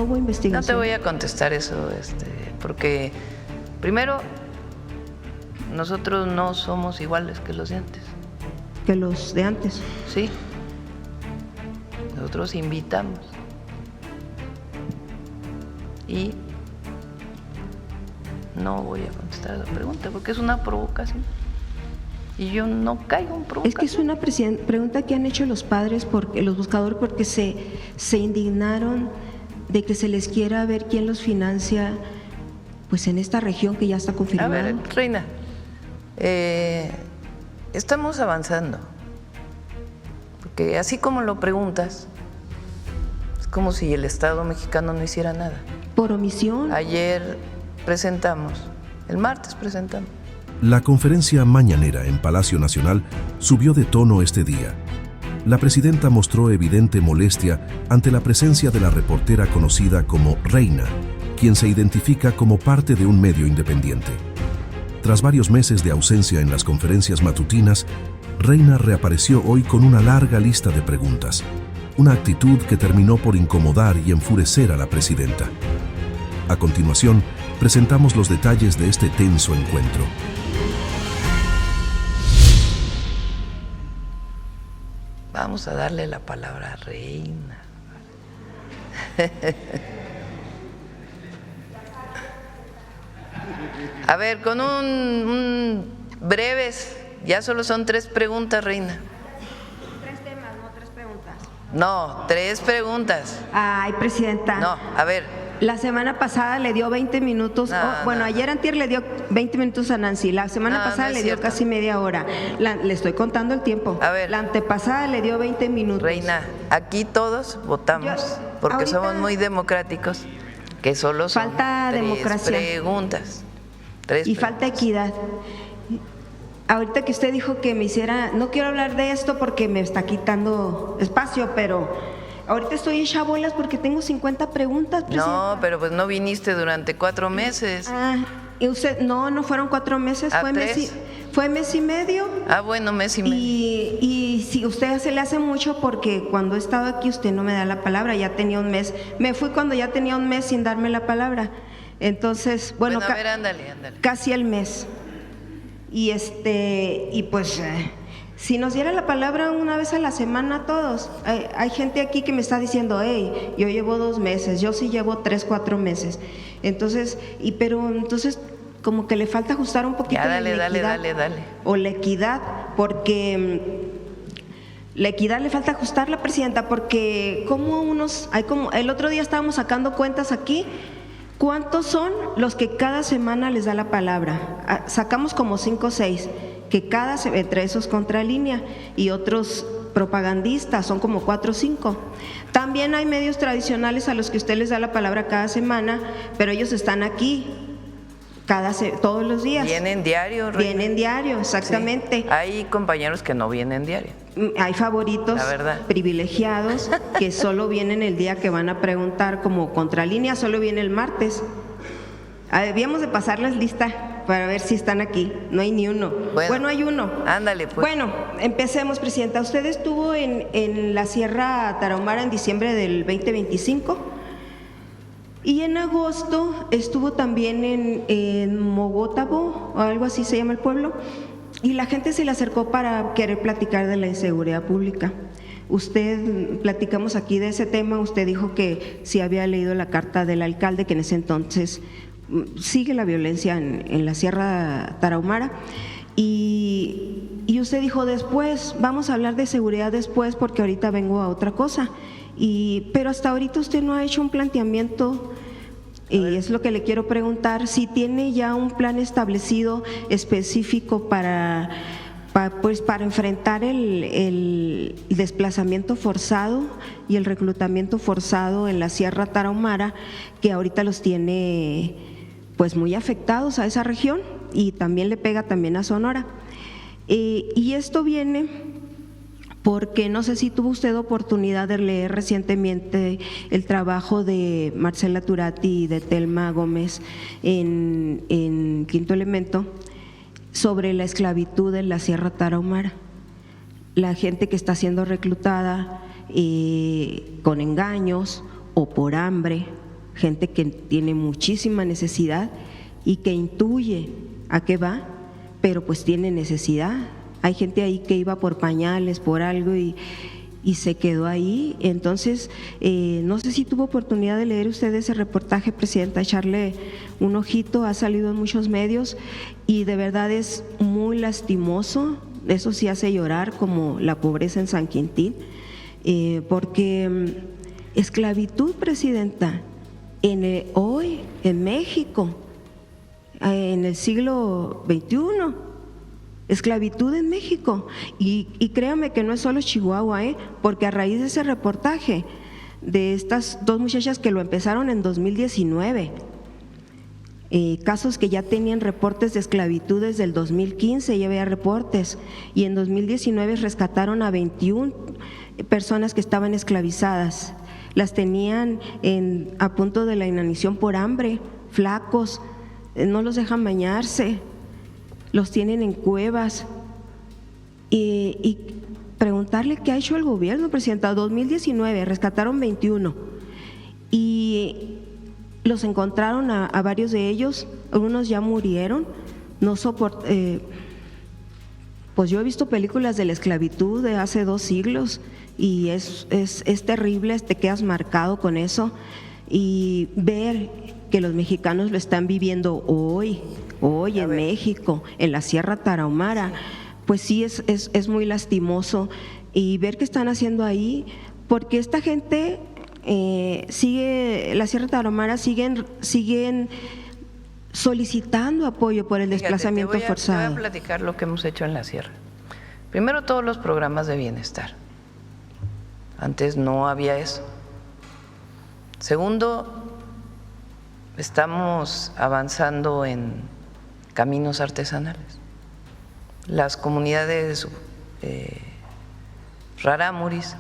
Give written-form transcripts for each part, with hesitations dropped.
no hubo investigación. No te voy a contestar eso, porque primero nosotros no somos iguales que los de antes. Que los de antes. Sí. Nosotros invitamos. Y no voy a contestar la pregunta porque es una provocación. Y yo no caigo en provocación. Es que es una pregunta que han hecho los padres, los buscadores, porque se indignaron de que se les quiera ver quién los financia, pues en esta región que ya está confirmada. A ver, Reina, estamos avanzando, porque así como lo preguntas, es como si el Estado mexicano no hiciera nada. Por omisión. Ayer presentamos, el martes presentamos. La conferencia mañanera en Palacio Nacional subió de tono este día. La presidenta mostró evidente molestia ante la presencia de la reportera conocida como Reina, quien se identifica como parte de un medio independiente. Tras varios meses de ausencia en las conferencias matutinas, Reina reapareció hoy con una larga lista de preguntas, una actitud que terminó por incomodar y enfurecer a la presidenta. A continuación, presentamos los detalles de este tenso encuentro. Vamos a darle la palabra a Reina. A ver, con un breves, ya solo son 3 preguntas, Reina. 3 temas, no 3 preguntas. No, 3 preguntas. Ay, presidenta. No, a ver. La semana pasada le dio 20 minutos, ayer antier le dio 20 minutos a Nancy, la semana pasada le dio casi media hora, le estoy contando el tiempo. A ver, la antepasada le dio 20 minutos. Reina, aquí todos votamos, porque ahorita somos muy democráticos, que solo son falta 3 democracia. Preguntas. 3 y preguntas. Falta equidad. Ahorita que usted dijo que me hiciera, no quiero hablar de esto porque me está quitando espacio, pero ahorita estoy hecha bolas porque tengo 50 preguntas, presidenta. No, pero pues no viniste durante 4 meses. Y usted, no fueron 4 meses, fue mes y medio. Bueno, mes y medio. Y si usted se le hace mucho porque cuando he estado aquí usted no me da la palabra, ya tenía un mes. Me fui cuando ya tenía un mes sin darme la palabra. Entonces, bueno, a ver, ándale. Casi el mes. Y pues si nos diera la palabra una vez a la semana a todos. Hay gente aquí que me está diciendo, hey, yo llevo 2 meses, yo sí llevo 3, 4 meses. Entonces, entonces como que le falta ajustar un poquito ya, dale. O la equidad, porque la equidad le falta ajustarla, presidenta, porque el otro día estábamos sacando cuentas aquí. ¿Cuántos son los que cada semana les da la palabra? Sacamos como 5 o 6, que entre esos Contralínea y otros propagandistas, son como 4 o 5. También hay medios tradicionales a los que usted les da la palabra cada semana, pero ellos están aquí todos los días. ¿Vienen diario, Reina? Vienen diario, exactamente. Sí. Hay compañeros que no vienen diario. Hay favoritos privilegiados que solo vienen el día que van a preguntar, como Contralínea solo viene el martes. Debíamos de pasarles lista para ver si están aquí. No hay ni uno. Bueno, hay uno. Ándale, pues. Bueno, empecemos, presidenta. Usted estuvo en la Sierra Tarahumara en diciembre del 2025 y en agosto estuvo también en Mogotabo, o algo así se llama el pueblo, y la gente se le acercó para querer platicar de la inseguridad pública. Platicamos aquí de ese tema, usted dijo que sí había leído la carta del alcalde, que en ese entonces sigue la violencia en la Sierra Tarahumara, y usted dijo después, vamos a hablar de seguridad después porque ahorita vengo a otra cosa, pero hasta ahorita usted no ha hecho un planteamiento. Y es lo que le quiero preguntar, si tiene ya un plan establecido específico para enfrentar el desplazamiento forzado y el reclutamiento forzado en la Sierra Tarahumara, que ahorita los tiene pues muy afectados a esa región y también le pega también a Sonora. Y esto viene porque no sé si tuvo usted oportunidad de leer recientemente el trabajo de Marcela Turati y de Telma Gómez en Quinto Elemento sobre la esclavitud en la Sierra Tarahumara. La gente que está siendo reclutada con engaños o por hambre gente que tiene muchísima necesidad y que intuye a qué va, pero pues tiene necesidad. Hay gente ahí que iba por pañales, por algo y se quedó ahí. Entonces, no sé si tuvo oportunidad de leer usted ese reportaje, Presidenta, echarle un ojito, ha salido en muchos medios y de verdad es muy lastimoso. Eso sí hace llorar, como la pobreza en San Quintín, porque esclavitud, Presidenta, hoy en México, en el siglo XXI, esclavitud en México. Y créame que no es solo Chihuahua, porque a raíz de ese reportaje de estas dos muchachas que lo empezaron en 2019, casos que ya tenían reportes de esclavitud desde el 2015, ya había reportes, y en 2019 rescataron a 21 personas que estaban esclavizadas. Las tenían a punto de la inanición por hambre, flacos, no los dejan bañarse, los tienen en cuevas. Y preguntarle qué ha hecho el gobierno, Presidenta. 2019 rescataron 21 y los encontraron a varios de ellos, algunos ya murieron, pues yo he visto películas de la esclavitud de hace 2 siglos y es terrible, te quedas marcado con eso, y ver que los mexicanos lo están viviendo hoy en México, en la Sierra Tarahumara, pues sí es muy lastimoso, y ver qué están haciendo ahí, porque esta gente la Sierra Tarahumara siguen solicitando apoyo por el desplazamiento forzado. Te voy a platicar lo que hemos hecho en la Sierra. Primero, todos los programas de bienestar. Antes no había eso. Segundo, estamos avanzando en caminos artesanales. Las comunidades rarámuris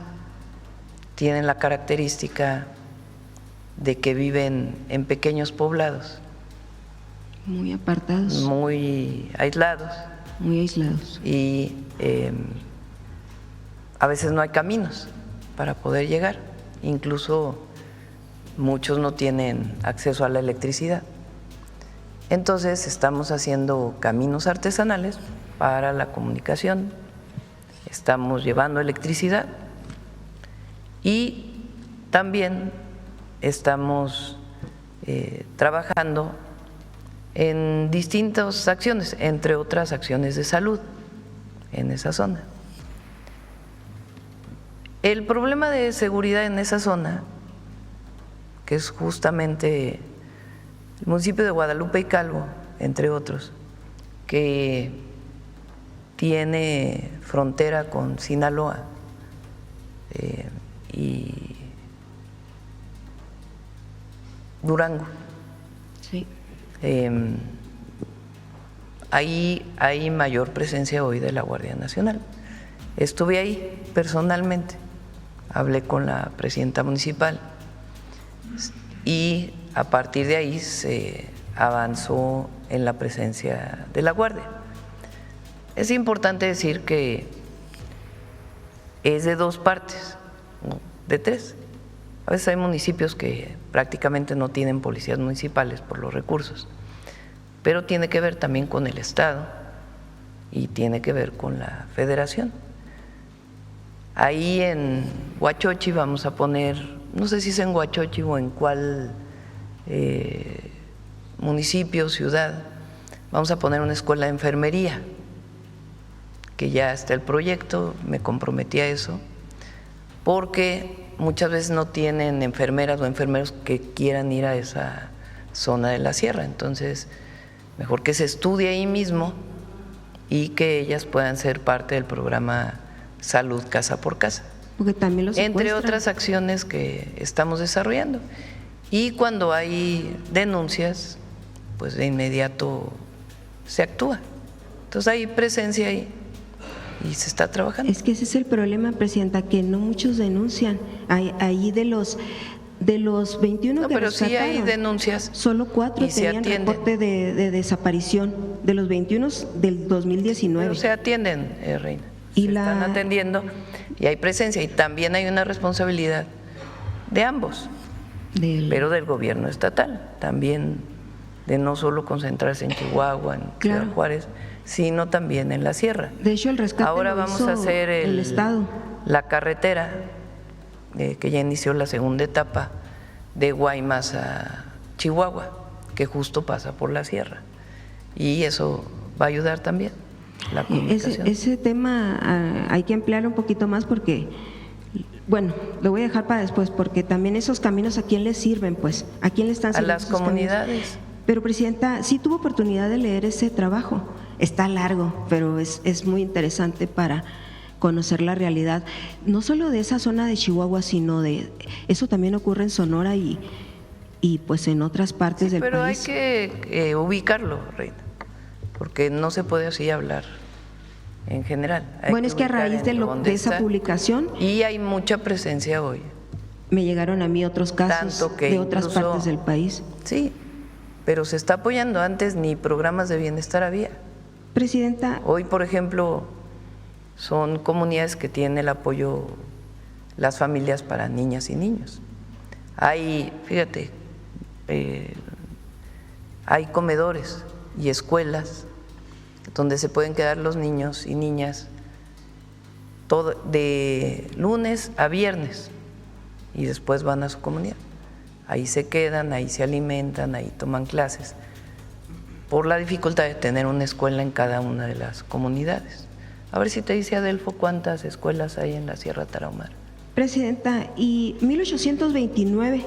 tienen la característica de que viven en pequeños poblados. Muy apartados. Muy aislados. Muy aislados. Y a veces no hay caminos para poder llegar. Incluso muchos no tienen acceso a la electricidad. Entonces estamos haciendo caminos artesanales para la comunicación, estamos llevando electricidad y también estamos trabajando en distintas acciones, entre otras acciones de salud en esa zona. El problema de seguridad en esa zona, que es justamente el municipio de Guadalupe y Calvo, entre otros, que tiene frontera con Sinaloa y Durango. Sí. Ahí hay mayor presencia hoy de la Guardia Nacional. Estuve ahí personalmente, hablé con la presidenta municipal y a partir de ahí se avanzó en la presencia de la Guardia. Es importante decir que es de 2 partes, no de 3. A veces hay municipios que prácticamente no tienen policías municipales por los recursos, pero tiene que ver también con el Estado y tiene que ver con la Federación. Ahí en Huachochi vamos a poner, no sé si es en Huachochi o en cuál municipio, ciudad, vamos a poner una escuela de enfermería, que ya está el proyecto, me comprometí a eso, porque muchas veces no tienen enfermeras o enfermeros que quieran ir a esa zona de la sierra. Entonces, mejor que se estudie ahí mismo y que ellas puedan ser parte del programa Salud Casa por Casa. Porque también los secuestran. Entre otras acciones que estamos desarrollando. Y cuando hay denuncias, pues de inmediato se actúa. Entonces hay presencia ahí y se está trabajando. Es que ese es el problema, Presidenta, que no muchos denuncian. Ahí de los 21 no, que pero rescataron, sí hay denuncias. Solo 4 tenían reporte de desaparición de los 21 del 2019. Pero se atienden, Reina. Están atendiendo y hay presencia. Y también hay una responsabilidad de ambos. pero del gobierno estatal, también de no solo concentrarse en Chihuahua, en Ciudad Juárez, sino también en la sierra. De hecho, el rescate ahora lo vamos hizo a hacer el Estado. La carretera, que ya inició la segunda etapa, de Guaymas a Chihuahua, que justo pasa por la sierra. Y eso va a ayudar también la comunicación. Ese tema hay que emplear un poquito más porque, bueno, lo voy a dejar para después, porque también esos caminos, ¿a quién les sirven? Pues, ¿a quién le están a sirviendo las esos comunidades. Caminos? Pero, Presidenta, sí tuvo oportunidad de leer ese trabajo. Está largo, pero es muy interesante para conocer la realidad, no solo de esa zona de Chihuahua, sino de eso también ocurre en Sonora y pues en otras partes del pero país. Pero hay que ubicarlo, Reina, porque no se puede así hablar en general. Bueno, es que a raíz de esa publicación… Y hay mucha presencia hoy. Me llegaron a mí otros casos de otras partes del país. Sí, pero se está apoyando. Antes ni programas de bienestar había. Presidenta… Hoy, por ejemplo, son comunidades que tienen el apoyo las familias para niñas y niños. Hay, fíjate, hay comedores y escuelas donde se pueden quedar los niños y niñas de lunes a viernes y después van a su comunidad. Ahí se quedan, ahí se alimentan, ahí toman clases, por la dificultad de tener una escuela en cada una de las comunidades. A ver si te dice Adelfo cuántas escuelas hay en la Sierra Tarahumara. Presidenta, y 1829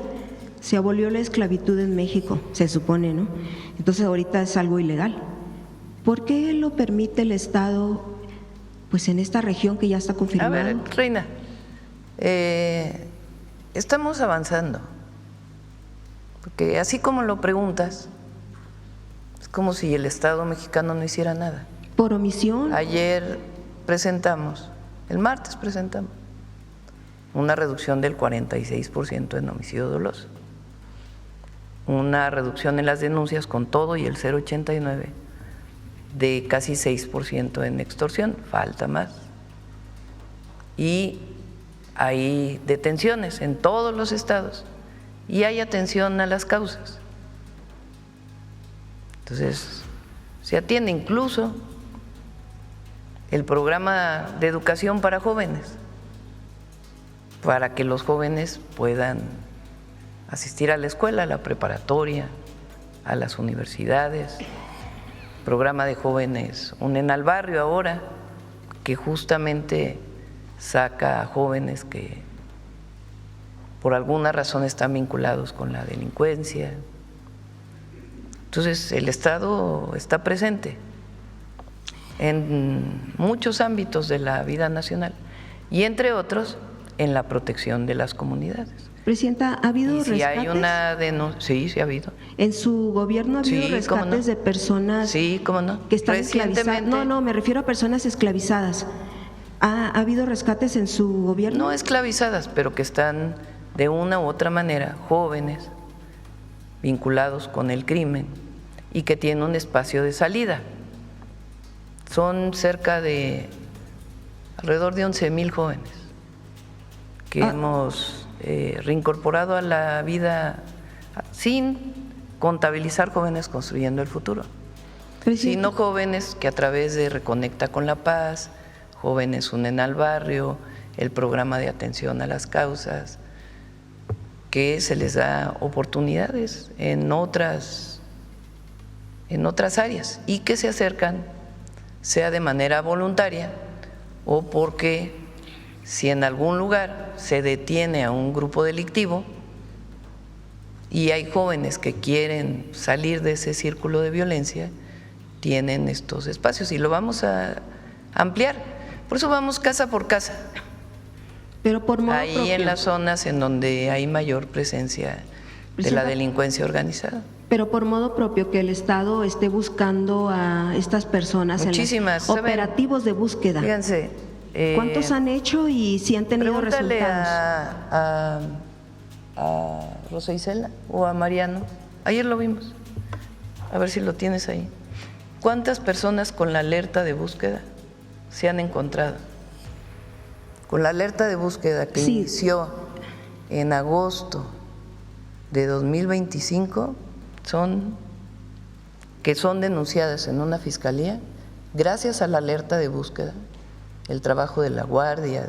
se abolió la esclavitud en México, se supone, ¿no? Entonces ahorita es algo ilegal. ¿Por qué lo permite el Estado, pues en esta región que ya está confirmado? A ver, Reina, estamos avanzando, porque así como lo preguntas, es como si el Estado mexicano no hiciera nada. ¿Por omisión? Ayer presentamos, el martes presentamos, una reducción del 46% en homicidio doloso, una reducción en las denuncias con todo y el 0,89% de casi 6% en extorsión, falta más. Y hay detenciones en todos los estados y hay atención a las causas. Entonces, se atiende incluso el programa de educación para jóvenes, para que los jóvenes puedan asistir a la escuela, a la preparatoria, a las universidades. Programa de jóvenes Unen al Barrio ahora, que justamente saca a jóvenes que por alguna razón están vinculados con la delincuencia. Entonces el Estado está presente en muchos ámbitos de la vida nacional y entre otros en la protección de las comunidades. Presidenta, ¿ha habido si rescates? Hay una denuncia, sí ha habido. ¿En su gobierno ha habido rescates de personas que están esclavizadas? No, me refiero a personas esclavizadas. ¿Ha habido rescates en su gobierno? No esclavizadas, pero que están de una u otra manera jóvenes vinculados con el crimen y que tienen un espacio de salida. Son cerca de alrededor de 11,000 jóvenes que hemos reincorporado a la vida sin contabilizar jóvenes construyendo el futuro, sino jóvenes que a través de Reconecta con la Paz, Jóvenes Unen al Barrio, el programa de atención a las causas, que se les da oportunidades en otras áreas y que se acercan, sea de manera voluntaria o porque si en algún lugar se detiene a un grupo delictivo y hay jóvenes que quieren salir de ese círculo de violencia, tienen estos espacios y lo vamos a ampliar. Por eso vamos casa por casa. Pero por modo ahí propio. En las zonas en donde hay mayor presencia de la delincuencia organizada. Pero por modo propio, que el Estado esté buscando a estas personas muchísimas, en operativos de búsqueda. Fíjense. ¿Cuántos han hecho y si han tenido resultados? Pregúntale a Rosa Isela o a Mariano. Ayer lo vimos. A ver si lo tienes ahí. ¿Cuántas personas con la alerta de búsqueda se han encontrado? Con la alerta de búsqueda que inició en agosto de 2025 que son denunciadas en una fiscalía gracias a la alerta de búsqueda, el trabajo de la guardia,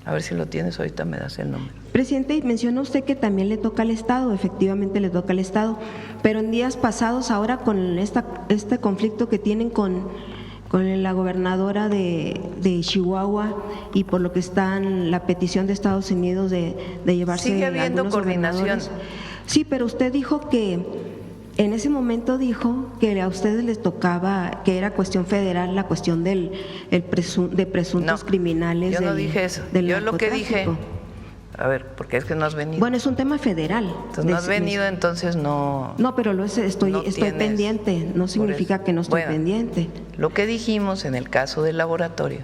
a ver si lo tienes, ahorita me das el nombre. Presidente, y menciona usted que también le toca al Estado, efectivamente le toca al Estado, pero en días pasados, ahora con este conflicto que tienen con la gobernadora de Chihuahua y por lo que está en la petición de Estados Unidos de llevarse sigue habiendo algunos coordinación. gobernadores. Sí, pero usted dijo que en ese momento dijo que a ustedes les tocaba, que era cuestión federal la cuestión de presuntos criminales. Yo no dije eso. Yo lo que dije, a ver, porque es que no has venido. Bueno, es un tema federal. Entonces no has venido, entonces no. No, pero estoy pendiente, no significa que no estoy pendiente. Lo que dijimos en el caso del laboratorio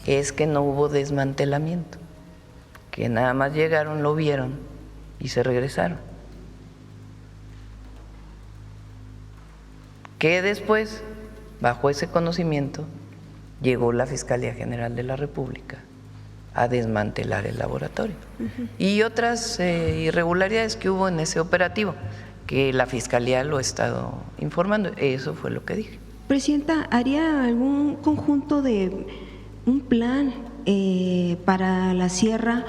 es que no hubo desmantelamiento, que nada más llegaron, lo vieron y se regresaron. Que después, bajo ese conocimiento, llegó la Fiscalía General de la República a desmantelar el laboratorio. Y otras irregularidades que hubo en ese operativo, que la Fiscalía lo ha estado informando. Eso fue lo que dije. Presidenta, ¿haría algún conjunto de un plan para la sierra,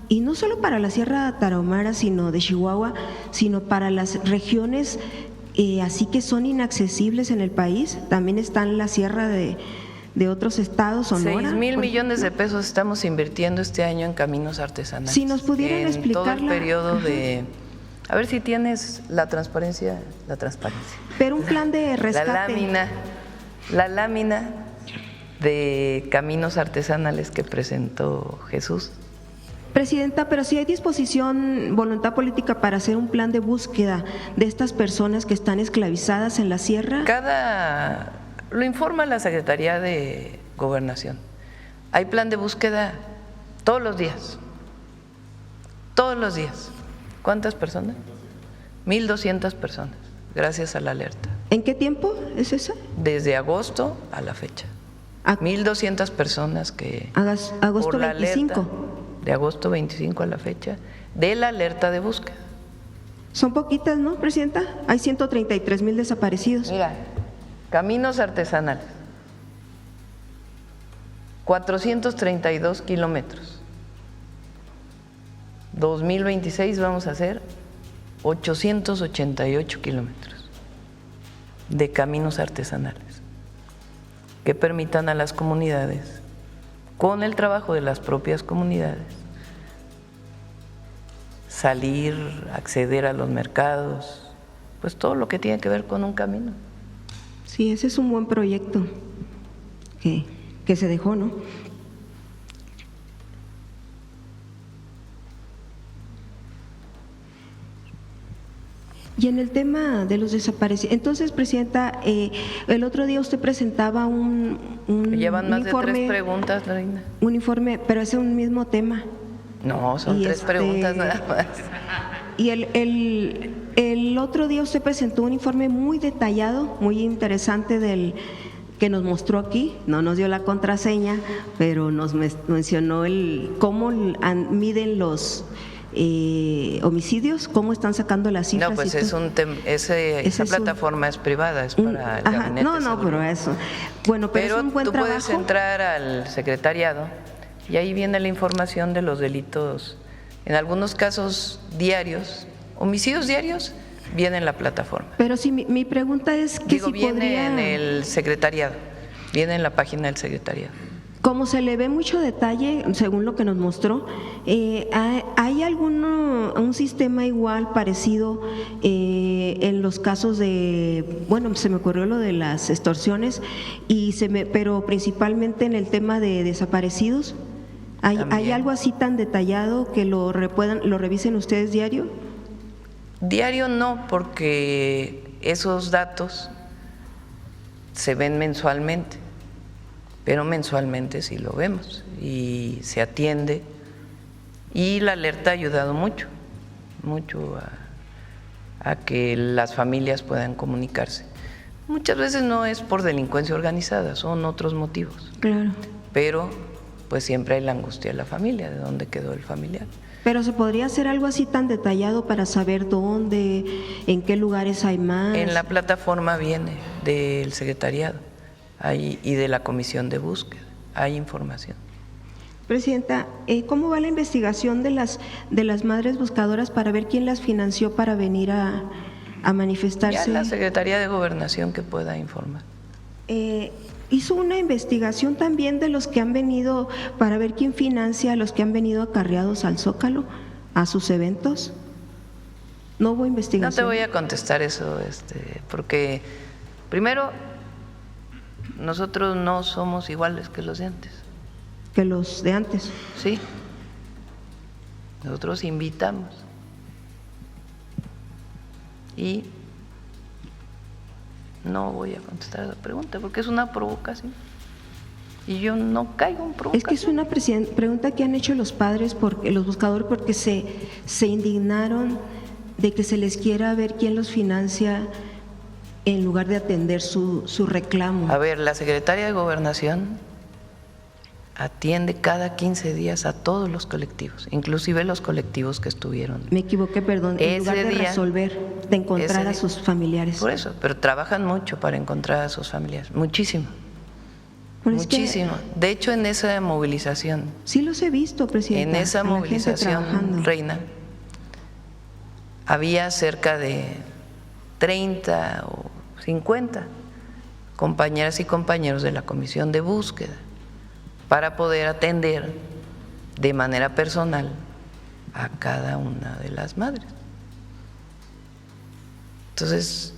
y no solo para la Sierra Tarahumara, sino de Chihuahua, sino para las regiones así que son inaccesibles en el país? También está en la sierra de otros estados, Sonora. 6,000 millones de pesos estamos invirtiendo este año en caminos artesanales. Si nos pudieran explicar todo el periodo de… A ver si tienes la transparencia. Pero un plan de rescate. La lámina de caminos artesanales que presentó Jesús. Presidenta, pero si hay disposición, voluntad política para hacer un plan de búsqueda de estas personas que están esclavizadas en la sierra. Lo informa la Secretaría de Gobernación. Hay plan de búsqueda todos los días. Todos los días. ¿Cuántas personas? 1,200 personas, gracias a la alerta. ¿En qué tiempo es esa? Desde agosto a la fecha. 1,200 personas que… Agosto por la 25. Alerta, de agosto 25 a la fecha, de la alerta de búsqueda. Son poquitas, ¿no, Presidenta? Hay 133,000 desaparecidos. Mira, caminos artesanales, 432 kilómetros. 2026 vamos a hacer 888 kilómetros de caminos artesanales que permitan a las comunidades, con el trabajo de las propias comunidades, salir, acceder a los mercados, pues todo lo que tiene que ver con un camino. Sí, ese es un buen proyecto que se dejó, ¿no? Y en el tema de los desaparecidos, entonces, Presidenta, el otro día usted presentaba un Llevan más informe, de 3 preguntas, Reina. Un informe, pero es un mismo tema. No, son 3 preguntas nada más. Y el otro día usted presentó un informe muy detallado, muy interesante que nos mostró aquí, no nos dio la contraseña, pero nos mencionó cómo miden los homicidios, cómo están sacando las cifras. No, pues esa plataforma es privada, es para el gabinete. No, pero eso. Bueno, pero es un buen tú trabajo. Puedes entrar al secretariado y ahí viene la información de los delitos, en algunos casos diarios, homicidios diarios, viene en la plataforma. Pero sí, mi pregunta es que viene en el secretariado, viene en la página del secretariado. Como se le ve mucho detalle, según lo que nos mostró, ¿hay un sistema igual, parecido en los casos de, bueno, se me ocurrió lo de las extorsiones, pero principalmente en el tema de desaparecidos? ¿Hay algo así tan detallado que lo revisen ustedes diario? Diario no, porque esos datos se ven mensualmente. Pero mensualmente sí lo vemos y se atiende, y la alerta ha ayudado mucho a que las familias puedan comunicarse. Muchas veces no es por delincuencia organizada, son otros motivos. Claro. Pero pues siempre hay la angustia de la familia, de dónde quedó el familiar. Pero se podría hacer algo así tan detallado para saber dónde, en qué lugares hay más. En la plataforma viene del secretariado y de la comisión de búsqueda, hay información. Presidenta, ¿cómo va la investigación de las madres buscadoras para ver quién las financió para venir a manifestarse? Ya la Secretaría de Gobernación que pueda informar. ¿Hizo una investigación también de los que han venido para ver quién financia a los que han venido acarreados al Zócalo, a sus eventos? ¿No hubo investigación? No te voy a contestar eso, porque primero nosotros no somos iguales que los de antes. Que los de antes. Sí, nosotros invitamos y no voy a contestar a la pregunta porque es una provocación y yo no caigo en provocación. Es que es una pregunta que han hecho los padres, porque los buscadores, porque se indignaron de que se les quiera ver quién los financia en lugar de atender su reclamo. A ver, la secretaria de Gobernación atiende cada 15 días a todos los colectivos, inclusive los colectivos que estuvieron. Me equivoqué, perdón, en lugar de resolver, de encontrar a sus familiares. Por eso, pero trabajan mucho para encontrar a sus familiares, muchísimo. Pero muchísimo. De hecho, en esa movilización. Sí los he visto, presidenta. En esa movilización, Reina, había cerca de 30 o 50 compañeras y compañeros de la comisión de búsqueda para poder atender de manera personal a cada una de las madres. Entonces,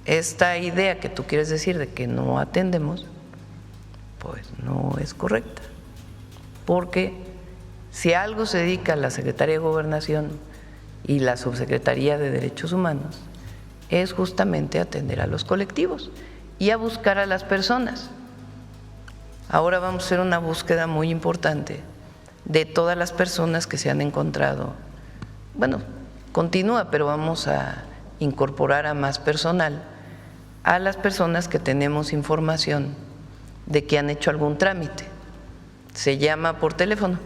esta idea que tú quieres decir de que no atendemos, pues no es correcta, porque si a algo se dedica la Secretaría de Gobernación y la Subsecretaría de Derechos Humanos, es justamente atender a los colectivos y a buscar a las personas. Ahora vamos a hacer una búsqueda muy importante de todas las personas que se han encontrado. Bueno, continúa, pero vamos a incorporar a más personal, a las personas que tenemos información de que han hecho algún trámite. Se llama por teléfono.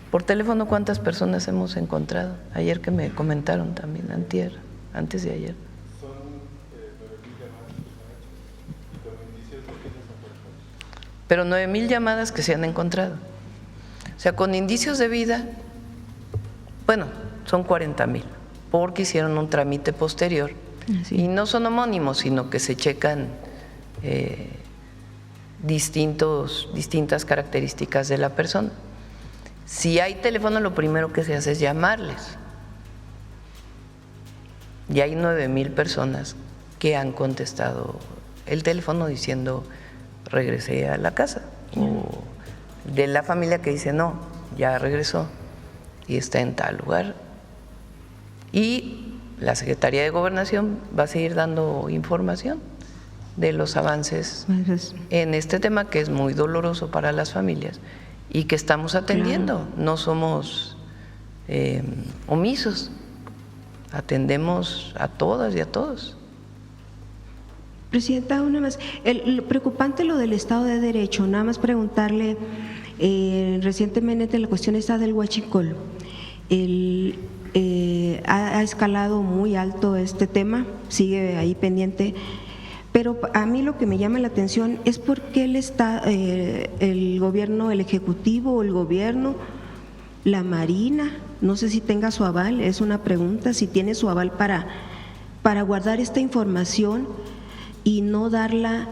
Por teléfono, ¿cuántas personas hemos encontrado? Ayer que me comentaron también, antier, antes de ayer. Pero 9,000 llamadas que se han encontrado. O sea, con indicios de vida, bueno, son 40,000, porque hicieron un trámite posterior. Sí. Y no son homónimos, sino que se checan distintas características de la persona. Si hay teléfono, lo primero que se hace es llamarles. Y hay 9,000 personas que han contestado el teléfono diciendo regresé a la casa, o de la familia que dice no, ya regresó y está en tal lugar. Y la Secretaría de Gobernación va a seguir dando información de los avances en este tema que es muy doloroso para las familias y que estamos atendiendo. Claro. No somos omisos, atendemos a todas y a todos. Presidenta, una más. Preocupante lo del Estado de Derecho, nada más preguntarle, recientemente la cuestión está del huachicol. Ha escalado muy alto este tema, sigue ahí pendiente, pero a mí lo que me llama la atención es por qué el gobierno, el ejecutivo o el gobierno, la Marina, no sé si tenga su aval, es una pregunta, si tiene su aval para guardar esta información y no darla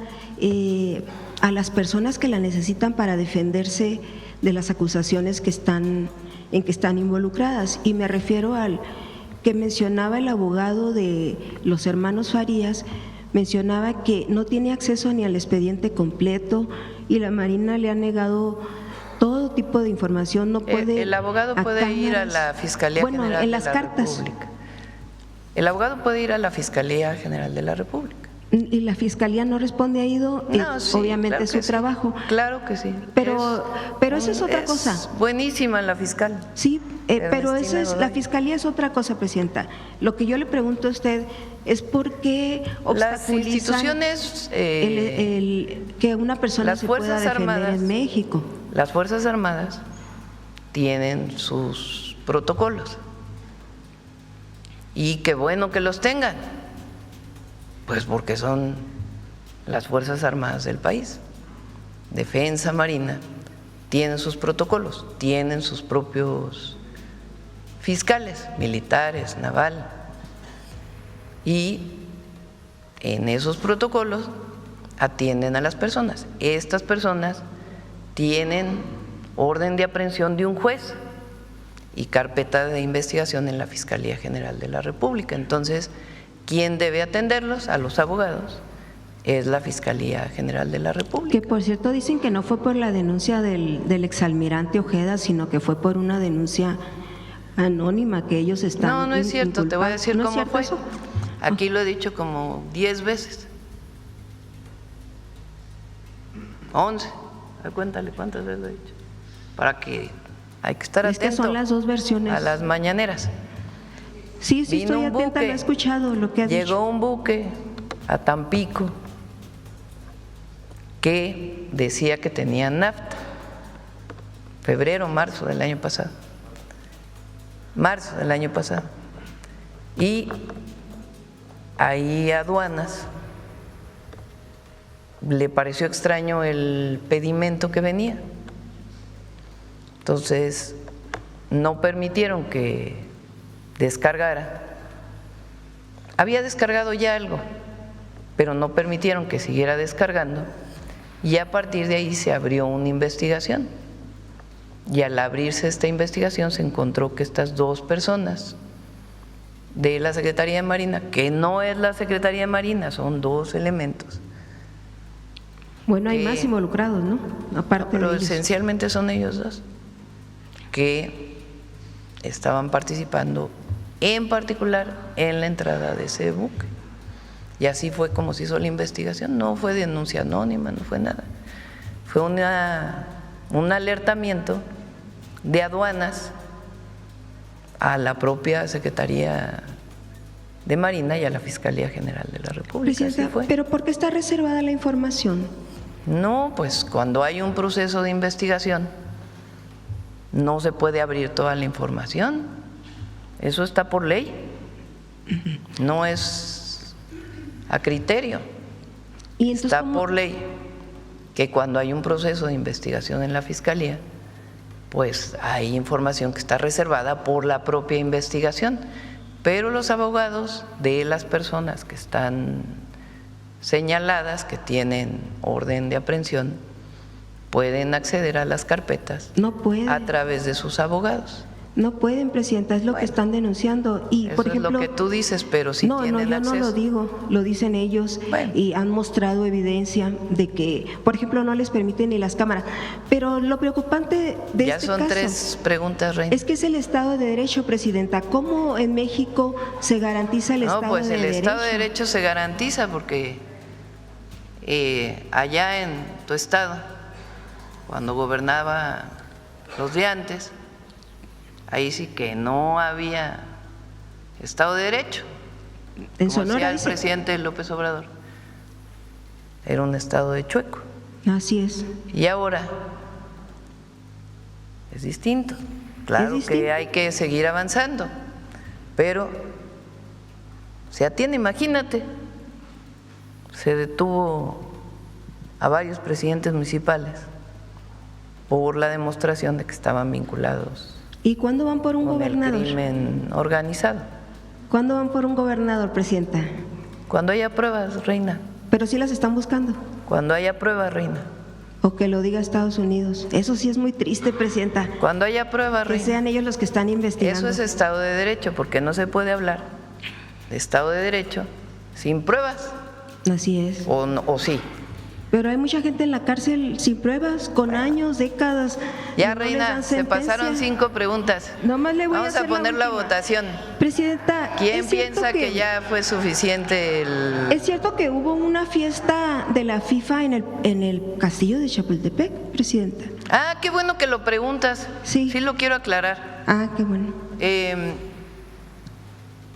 a las personas que la necesitan para defenderse de las acusaciones en que están involucradas. Y me refiero al que mencionaba el abogado de los hermanos Farías, mencionaba que no tiene acceso ni al expediente completo y la Marina le ha negado todo tipo de información. No puede. El abogado puede ir a la Fiscalía General en las de la cartas. República. El abogado puede ir a la Fiscalía General de la República. ¿Y la Fiscalía no responde a ido? No, sí, obviamente claro es su trabajo. Claro que sí. Pero eso es otra cosa. Buenísima la fiscal. Sí, pero la Fiscalía es otra cosa, Presidenta. Lo que yo le pregunto a usted es por qué obstaculizan las instituciones, que una persona se pueda defender en México. Las Fuerzas Armadas tienen sus protocolos. Y qué bueno que los tengan, pues porque son las Fuerzas Armadas del país. Defensa, Marina, tienen sus protocolos, tienen sus propios fiscales, militares, naval, y en esos protocolos atienden a las personas. Estas personas tienen orden de aprehensión de un juez y carpeta de investigación en la Fiscalía General de la República. Entonces, ¿quién debe atenderlos? A los abogados. Es la Fiscalía General de la República. Que por cierto dicen que no fue por la denuncia del exalmirante Ojeda, sino que fue por una denuncia anónima que ellos están. No es cierto, te voy a decir ¿No cómo fue. eso? Aquí lo he dicho como 10 veces. 11. Cuéntale cuántas veces lo he dicho. Para que hay que estar atento. Es que son las dos versiones. A las mañaneras. Sí, Vino estoy un atenta, buque, lo he escuchado, lo que ha dicho. Llegó un buque a Tampico que decía que tenía nafta. Febrero, marzo del año pasado. Marzo del año pasado. Y ahí aduanas le pareció extraño el pedimento que venía. Entonces, no permitieron que descargara. Había descargado ya algo, pero no permitieron que siguiera descargando, y a partir de ahí se abrió una investigación. Y al abrirse esta investigación se encontró que estas dos personas de la Secretaría de Marina, que no es la Secretaría de Marina, son dos elementos. Bueno, hay más involucrados, ¿no? Aparte pero de ellos. Esencialmente son ellos dos que estaban participando en particular en la entrada de ese buque. Y así fue como se hizo la investigación. No fue denuncia anónima, no fue nada. Fue un alertamiento de aduanas a la propia Secretaría de Marina y a la Fiscalía General de la República. Así fue. ¿Pero por qué está reservada la información? No, pues cuando hay un proceso de investigación no se puede abrir toda la información. Eso está por ley. No es a criterio. ¿Y entonces está por ley que cuando hay un proceso de investigación en la Fiscalía, pues hay información que está reservada por la propia investigación, pero los abogados de las personas que están señaladas, que tienen orden de aprehensión, pueden acceder a las carpetas a través de sus abogados. No pueden, Presidenta, es lo que están denunciando. Y, eso por ejemplo, es lo que tú dices, pero si tienen acceso. No, yo no lo digo, lo dicen ellos. Bueno. Y han mostrado evidencia de que, por ejemplo, no les permiten ni las cámaras. Pero lo preocupante de ya este son caso 3 preguntas, Reina. Es que es el Estado de Derecho, Presidenta. ¿Cómo en México se garantiza el Estado de Derecho? No, pues el Estado de Derecho se garantiza porque allá en tu estado, cuando gobernaba los de antes, ahí sí que no había Estado de Derecho. En como Sonora decía el presidente López Obrador, era un estado de chueco. Así es. Y ahora es distinto. Claro que hay que seguir avanzando, pero se atiende, imagínate, se detuvo a varios presidentes municipales por la demostración de que estaban vinculados. ¿Y cuándo van por un gobernador? El crimen organizado. ¿Cuándo van por un gobernador, Presidenta? Cuando haya pruebas, Reina. Pero sí las están buscando. Cuando haya pruebas, Reina. O que lo diga Estados Unidos. Eso sí es muy triste, Presidenta. Cuando haya pruebas, Reina. Que sean ellos los que están investigando. Eso es Estado de Derecho, porque no se puede hablar de Estado de Derecho sin pruebas. Así es. O sí. Pero hay mucha gente en la cárcel sin pruebas, con años, décadas. Ya, Reina, se pasaron 5 preguntas. Nomás le voy Vamos a poner la votación. Presidenta, ¿quién piensa que ya fue suficiente el...? Es cierto que hubo una fiesta de la FIFA en el castillo de Chapultepec, Presidenta. Ah, qué bueno que lo preguntas. Sí. Sí lo quiero aclarar. Ah, qué bueno.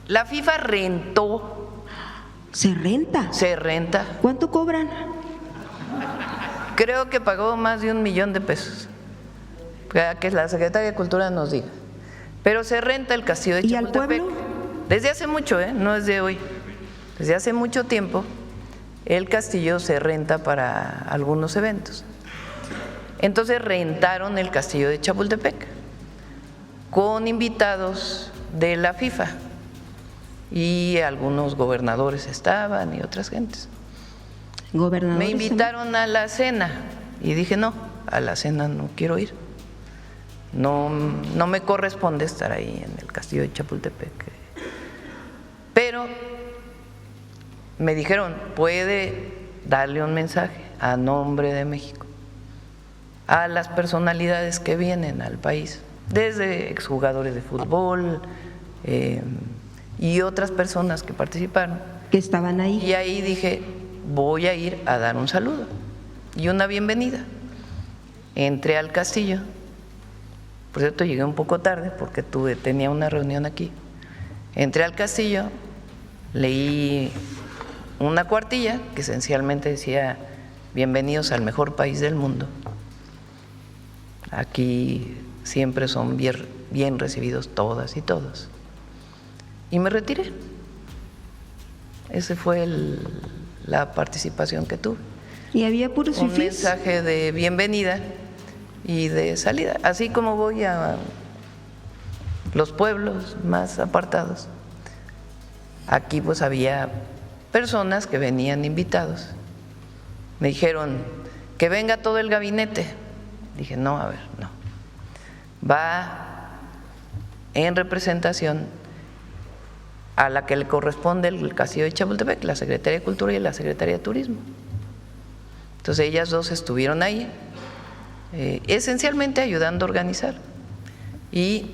La FIFA rentó. ¿Se renta? Se renta. ¿Cuánto cobran? Creo que pagó más de $1 millón. Que la Secretaría de Cultura nos diga. Pero se renta el castillo de ¿Y al Chapultepec. pueblo? Desde hace mucho, no es de hoy. Desde hace mucho tiempo el castillo se renta para algunos eventos. Entonces rentaron el castillo de Chapultepec con invitados de la FIFA y algunos gobernadores estaban y otras gentes. Gobernadores. Me invitaron a la cena y dije no, a la cena no quiero ir. No me corresponde estar ahí en el castillo de Chapultepec. Pero me dijeron, puede darle un mensaje a nombre de México a las personalidades que vienen al país, desde exjugadores de fútbol y otras personas que participaron. Que estaban ahí. Y ahí dije, voy a ir a dar un saludo y una bienvenida. Entré al castillo. Por cierto, llegué un poco tarde porque tenía una reunión aquí. Entré al castillo, leí una cuartilla que esencialmente decía, bienvenidos al mejor país del mundo. Aquí siempre son bien recibidos todas y todos. Y me retiré. Esa fue la participación que tuve. Y había puros Un fifís. mensaje de bienvenida y de salida. Así como voy a los pueblos más apartados, aquí pues había personas que venían invitados. Me dijeron que venga todo el gabinete. Dije, no, a ver, no. Va en representación a la que le corresponde el castillo de Chapultepec, la Secretaría de Cultura y la Secretaría de Turismo. Entonces ellas dos estuvieron ahí, esencialmente ayudando a organizar. Y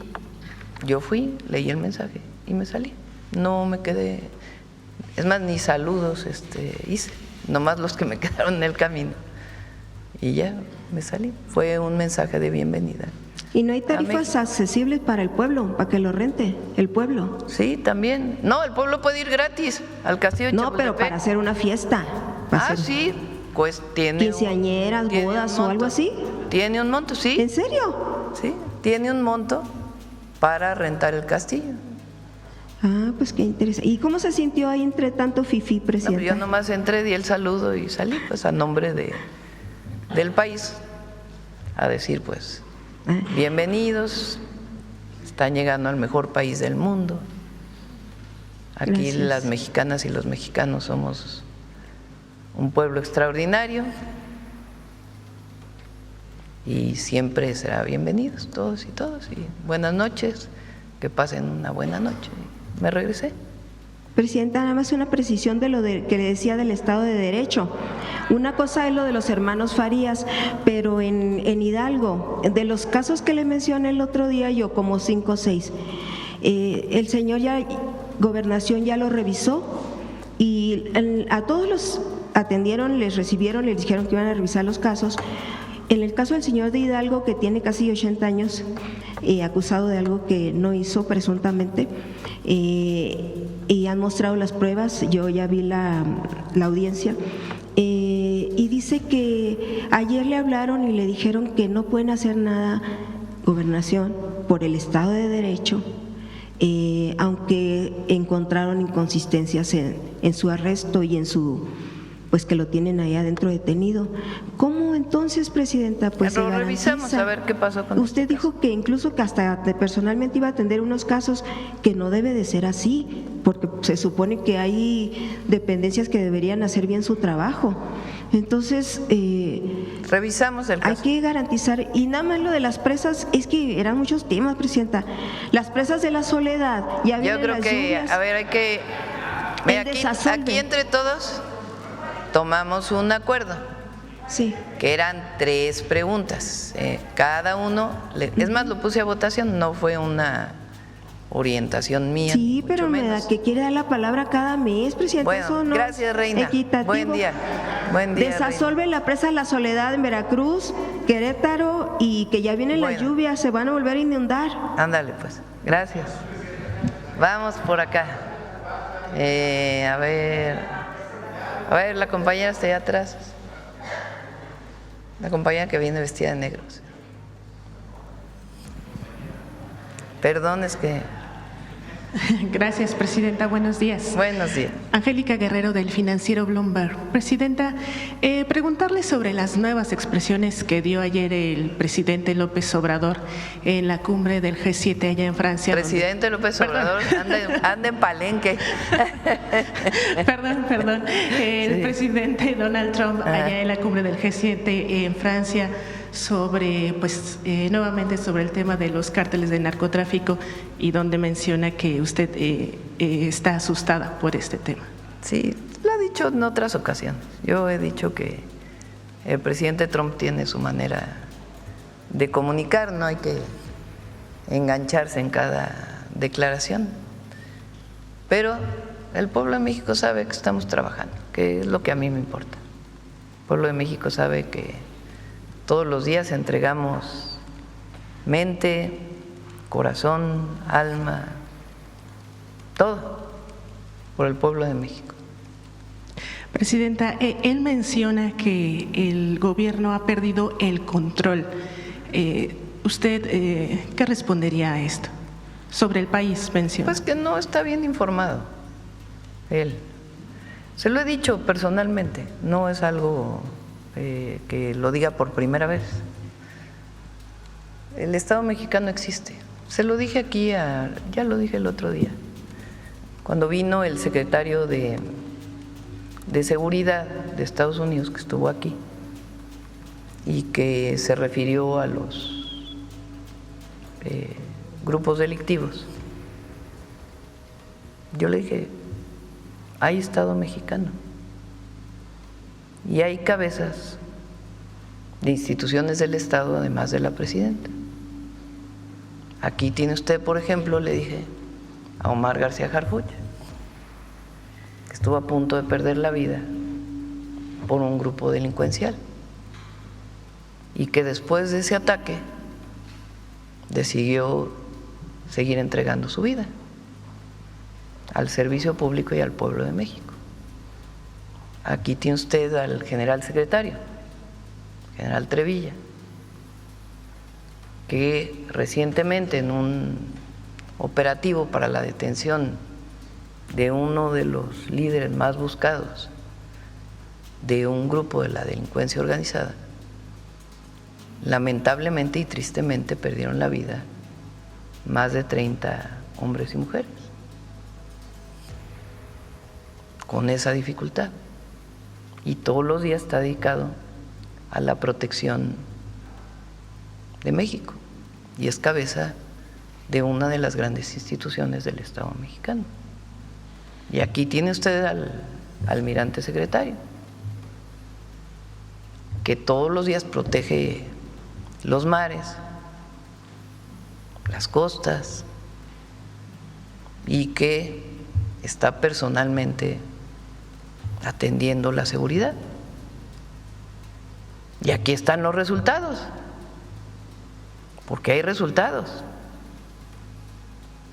yo fui, leí el mensaje y me salí. No me quedé, es más, ni saludos hice, nomás los que me quedaron en el camino. Y ya me salí. Fue un mensaje de bienvenida. ¿Y no hay tarifas accesibles para el pueblo, para que lo rente el pueblo? Sí, también. No, el pueblo puede ir gratis al castillo de Chapultepec. No, pero para hacer una fiesta. Sí, pues tiene quinceañeras, bodas o algo así. Tiene un monto, sí. ¿En serio? Sí, tiene un monto para rentar el castillo. Ah, pues qué interesante. ¿Y cómo se sintió ahí entre tanto fifí, No, presidenta? pues yo nomás entré, di el saludo y salí, pues a nombre del país, a decir pues, bienvenidos, están llegando al mejor país del mundo. Aquí Gracias. las mexicanas y los mexicanos somos un pueblo extraordinario y siempre será bienvenidos todos y todas. Y buenas noches, que pasen una buena noche. Me regresé. Presidenta, nada más una precisión de lo que le decía del Estado de Derecho. Una cosa es lo de los hermanos Farías, pero en Hidalgo, de los casos que le mencioné el otro día, yo como 5 o 6, el señor Gobernación ya lo revisó y a todos los atendieron, les recibieron, les dijeron que iban a revisar los casos. En el caso del señor de Hidalgo, que tiene casi 80 años, acusado de algo que no hizo presuntamente, y han mostrado las pruebas, yo ya vi la audiencia, y dice que ayer le hablaron y le dijeron que no pueden hacer nada, Gobernación, por el Estado de Derecho, aunque encontraron inconsistencias en su arresto y en su, pues que lo tienen ahí adentro detenido. ¿Cómo entonces, presidenta? Pues lo revisamos a ver qué pasó con usted dijo que incluso que hasta personalmente iba a atender unos casos que no debe de ser así, porque se supone que hay dependencias que deberían hacer bien su trabajo. Entonces, revisamos el caso. Hay que garantizar, y nada más lo de las presas, es que eran muchos temas, presidenta. Las presas de la Soledad, ya vienen Yo creo las que, lluvias. a ver, hay que… Mira, aquí entre todos tomamos un acuerdo. Sí. Que eran 3 preguntas. Cada uno, es más, lo puse a votación, no fue una orientación mía. Sí, pero mucho me da menos. que quiere dar la palabra cada mes, presidenta. Bueno, Eso no gracias, es Reina. equitativo. Buen día. Buen día, Desasolve la presa La Soledad en Veracruz, Querétaro, y que ya vienen las Bueno. lluvias, se van a volver a inundar. Ándale, pues. Gracias. Vamos por acá. A ver, la compañera está allá atrás. La compañera que viene vestida de negro. Perdón, es que… Gracias, Presidenta. Buenos días. Buenos días. Angélica Guerrero, del Financiero Bloomberg. Presidenta, preguntarle sobre las nuevas expresiones que dio ayer el presidente López Obrador en la cumbre del G7 allá en Francia. Presidente López Obrador anda en Palenque. Perdón. El Sí. presidente Donald Trump allá en la cumbre del G7 en Francia sobre, nuevamente sobre el tema de los cárteles de narcotráfico, y donde menciona que usted está asustada por este tema. Sí, lo ha dicho en otras ocasiones. Yo he dicho que el presidente Trump tiene su manera de comunicar, no hay que engancharse en cada declaración. Pero el pueblo de México sabe que estamos trabajando, que es lo que a mí me importa. El pueblo de México sabe que todos los días entregamos mente, corazón, alma, todo por el pueblo de México. Presidenta, él menciona que el gobierno ha perdido el control. ¿Usted qué respondería a esto? Sobre el país, menciona. Pues que no está bien informado él. Se lo he dicho personalmente, no es algo que lo diga por primera vez. El Estado mexicano existe. Se lo dije aquí, ya lo dije el otro día, cuando vino el secretario de Seguridad de Estados Unidos, que estuvo aquí, y que se refirió a los grupos delictivos. Yo le dije, hay Estado mexicano y hay cabezas de instituciones del Estado, además de la presidenta. Aquí tiene usted, por ejemplo, le dije, a Omar García Harfuch, que estuvo a punto de perder la vida por un grupo delincuencial y que después de ese ataque decidió seguir entregando su vida al servicio público y al pueblo de México. Aquí tiene usted al general secretario, general Trevilla, que recientemente en un operativo para la detención de uno de los líderes más buscados de un grupo de la delincuencia organizada, lamentablemente y tristemente perdieron la vida más de 30 hombres y mujeres con esa dificultad, y todos los días está dedicado a la protección de México y es cabeza de una de las grandes instituciones del Estado mexicano. Y aquí tiene usted al almirante secretario, que todos los días protege los mares, las costas, y que está personalmente atendiendo la seguridad. Y aquí están los resultados, porque hay resultados.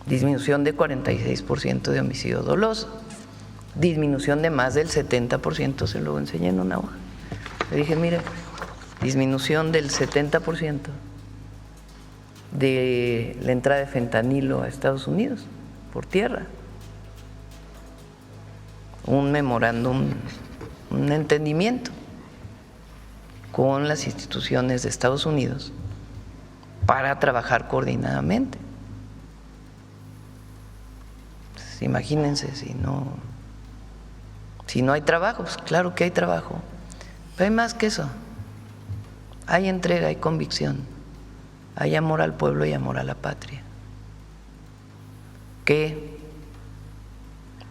Disminución de 46% de homicidio doloso, disminución de más del 70%, se lo enseñé en una hoja. Le dije, mire, disminución del 70% de la entrada de fentanilo a Estados Unidos por tierra. Un memorándum, un entendimiento con las instituciones de Estados Unidos para trabajar coordinadamente. Pues imagínense si no hay trabajo. Pues claro que hay trabajo, pero hay más que eso. Hay entrega, hay convicción, hay amor al pueblo y amor a la patria, que,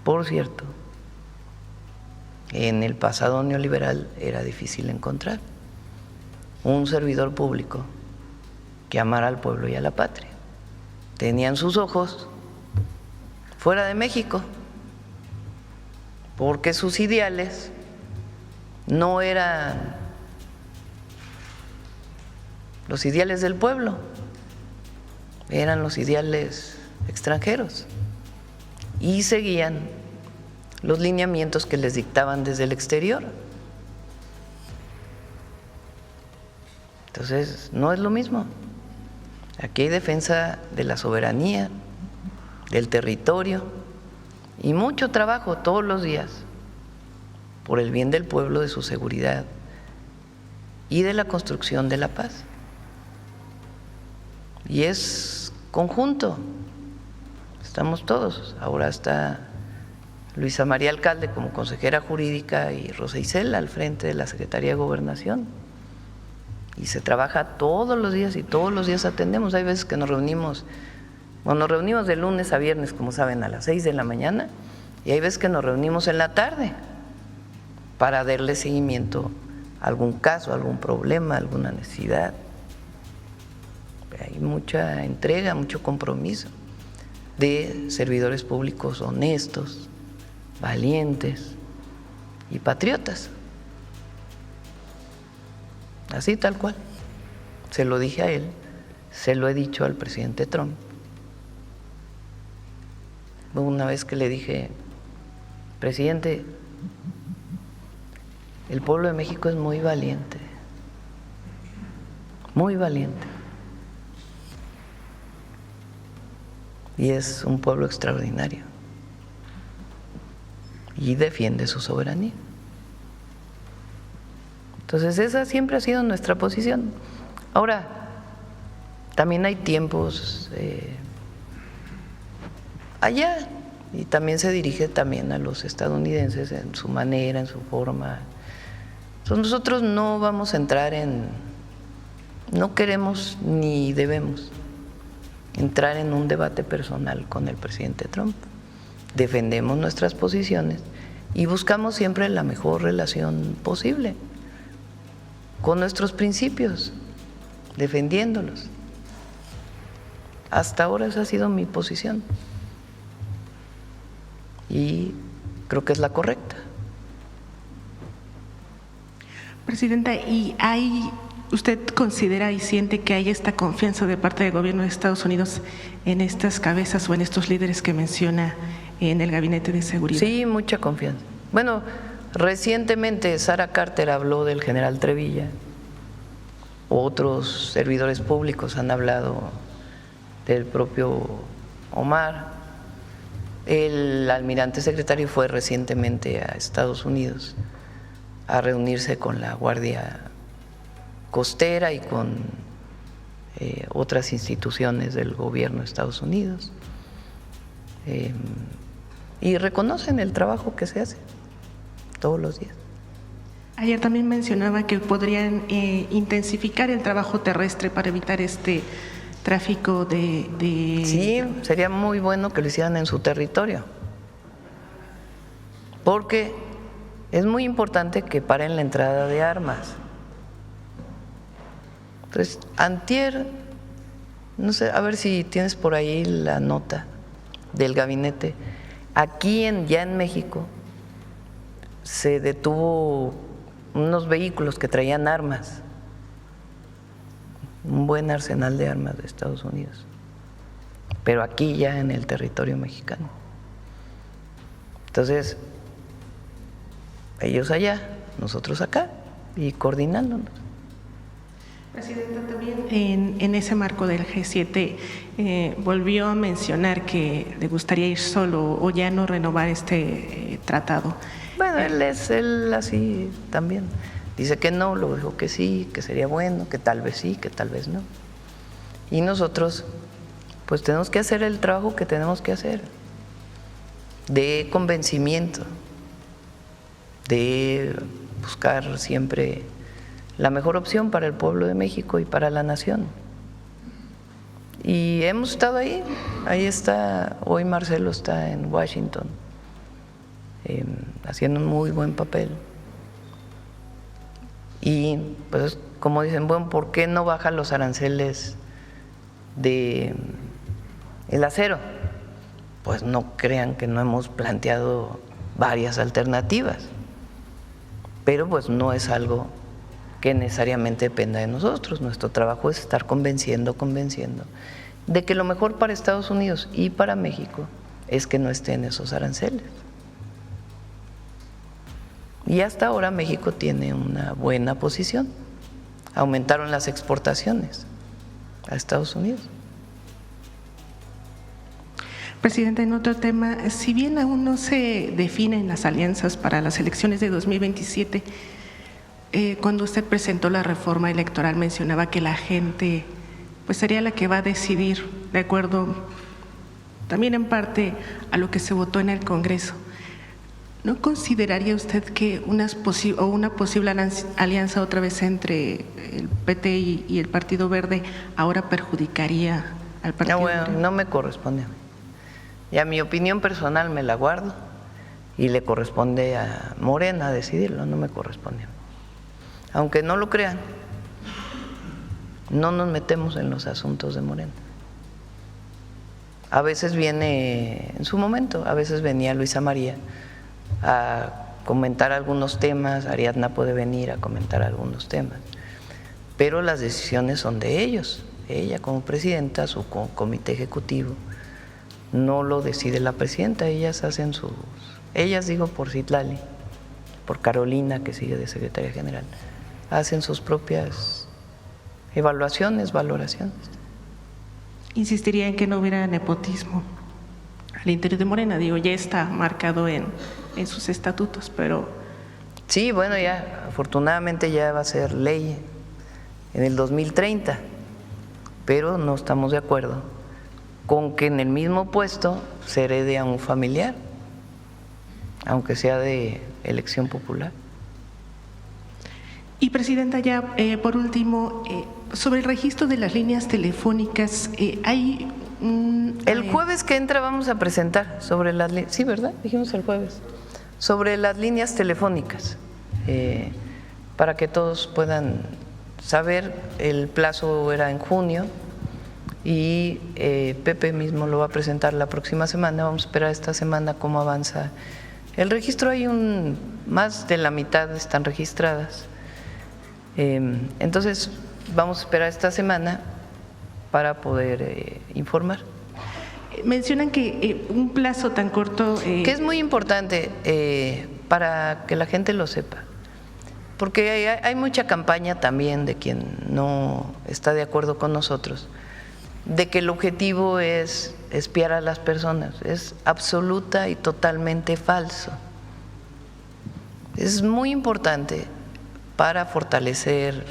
por cierto, en el pasado neoliberal era difícil encontrar un servidor público que amara al pueblo y a la patria. Tenían sus ojos fuera de México, porque sus ideales no eran los ideales del pueblo, eran los ideales extranjeros, y seguían los lineamientos que les dictaban desde el exterior. Entonces, no es lo mismo. Aquí hay defensa de la soberanía, del territorio y mucho trabajo todos los días por el bien del pueblo, de su seguridad y de la construcción de la paz. Y es conjunto, estamos todos. Ahora está Luisa María Alcalde como consejera jurídica y Rosa Isela al frente de la Secretaría de Gobernación. Y se trabaja todos los días y todos los días atendemos. Hay veces que nos reunimos de lunes a viernes, como saben, a las 6 de la mañana, y hay veces que nos reunimos en la tarde para darle seguimiento a algún caso, algún problema, alguna necesidad. Hay mucha entrega, mucho compromiso de servidores públicos honestos, valientes y patriotas. Así tal cual. Se lo dije a él, se lo he dicho al presidente Trump. Una vez que le dije, presidente, el pueblo de México es muy valiente, muy valiente. Y es un pueblo extraordinario. Y defiende su soberanía. Entonces esa siempre ha sido nuestra posición. Ahora, también hay tiempos allá, y también se dirige también a los estadounidenses en su manera, en su forma. Entonces nosotros no vamos a entrar no queremos ni debemos entrar en un debate personal con el presidente Trump. Defendemos nuestras posiciones y buscamos siempre la mejor relación posible con nuestros principios, defendiéndolos. Hasta ahora esa ha sido mi posición y creo que es la correcta. Presidenta, ¿y usted considera y siente que hay esta confianza de parte del gobierno de Estados Unidos en estas cabezas o en estos líderes que menciona en el Gabinete de Seguridad? Sí, mucha confianza. Bueno, recientemente Sara Carter habló del general Trevilla, otros servidores públicos han hablado del propio Omar, el almirante secretario fue recientemente a Estados Unidos a reunirse con la Guardia Costera y con otras instituciones del gobierno de Estados Unidos, y reconocen el trabajo que se hace todos los días. Ayer también mencionaba que podrían intensificar el trabajo terrestre para evitar este tráfico de… Sí, sería muy bueno que lo hicieran en su territorio, porque es muy importante que paren la entrada de armas. Entonces, antier, no sé, a ver si tienes por ahí la nota del gabinete. Aquí ya en México se detuvo unos vehículos que traían armas, un buen arsenal de armas de Estados Unidos, pero aquí ya en el territorio mexicano. Entonces, ellos allá, nosotros acá, y coordinándonos. Presidenta, también en ese marco del G7 volvió a mencionar que le gustaría ir solo o ya no renovar este tratado. Bueno, él así también. Dice que no, luego dijo que sí, que sería bueno, que tal vez sí, que tal vez no. Y nosotros, pues tenemos que hacer el trabajo que tenemos que hacer, de convencimiento, de buscar siempre la mejor opción para el pueblo de México y para la nación. Y hemos estado ahí está, hoy Marcelo está en Washington, haciendo un muy buen papel. Y pues como dicen, bueno, ¿por qué no bajan los aranceles del acero? Pues no crean que no hemos planteado varias alternativas, pero pues no es algo que necesariamente dependa de nosotros. Nuestro trabajo es estar convenciendo de que lo mejor para Estados Unidos y para México es que no estén esos aranceles. Y hasta ahora México tiene una buena posición. Aumentaron las exportaciones a Estados Unidos. Presidenta, en otro tema, si bien aún no se definen las alianzas para las elecciones de 2027, cuando usted presentó la reforma electoral mencionaba que la gente pues sería la que va a decidir de acuerdo también en parte a lo que se votó en el Congreso. ¿No consideraría usted que una posible alianza otra vez entre el PT y el Partido Verde ahora perjudicaría al Partido Verde? No me corresponde. Ya mi opinión personal me la guardo y le corresponde a Morena decidirlo, no me corresponde. Aunque no lo crean, no nos metemos en los asuntos de Morena. A veces viene, en su momento, a veces venía Luisa María a comentar algunos temas, Ariadna puede venir a comentar algunos temas, pero las decisiones son de ellos. Ella como presidenta, su comité ejecutivo, no lo decide la presidenta, ellas hacen digo por Citlali, por Carolina que sigue de secretaria general, hacen sus propias evaluaciones, valoraciones. Insistiría en que no hubiera nepotismo al interior de Morena, digo, ya está marcado en sus estatutos, pero… Sí, bueno, ya afortunadamente ya va a ser ley en el 2030, pero no estamos de acuerdo con que en el mismo puesto se herede a un familiar, aunque sea de elección popular. Y presidenta, ya por último, sobre el registro de las líneas telefónicas, hay… El jueves que entra vamos a presentar sobre las líneas, sí, ¿verdad? Dijimos el jueves, sobre las líneas telefónicas, para que todos puedan saber. El plazo era en junio y Pepe mismo lo va a presentar la próxima semana. Vamos a esperar esta semana cómo avanza el registro. Hay más de la mitad están registradas. Entonces vamos a esperar esta semana para poder informar. Mencionan que un plazo tan corto… que es muy importante para que la gente lo sepa, porque hay mucha campaña también de quien no está de acuerdo con nosotros, de que el objetivo es espiar a las personas. Es absoluta y totalmente falso. Es muy importante para fortalecer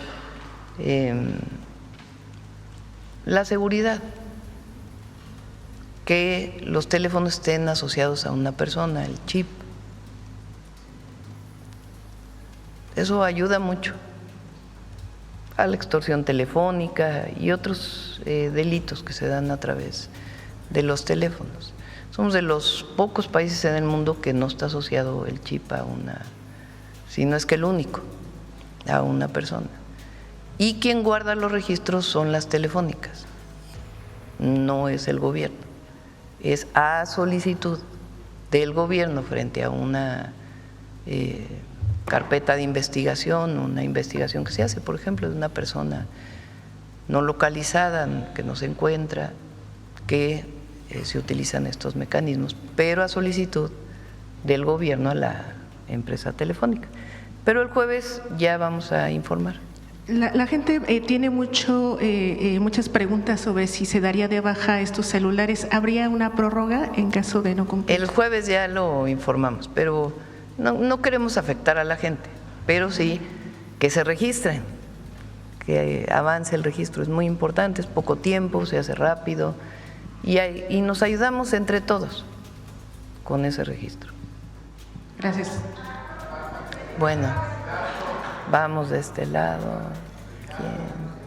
la seguridad, que los teléfonos estén asociados a una persona, el chip. Eso ayuda mucho a la extorsión telefónica y otros delitos que se dan a través de los teléfonos. Somos de los pocos países en el mundo que no está asociado el chip a si no es que el único, a una persona. Y quien guarda los registros son las telefónicas, no es el gobierno. Es a solicitud del gobierno frente a una carpeta de investigación, una investigación que se hace, por ejemplo, de una persona no localizada que no se encuentra, que se utilizan estos mecanismos, pero a solicitud del gobierno a la empresa telefónica. Pero el jueves ya vamos a informar. La gente tiene muchas preguntas sobre si se daría de baja estos celulares. ¿Habría una prórroga en caso de no cumplir? El jueves ya lo informamos, pero no queremos afectar a la gente, pero sí que se registren, que avance el registro. Es muy importante, es poco tiempo, se hace rápido y nos ayudamos entre todos con ese registro. Gracias. Bueno, vamos de este lado. ¿Quién?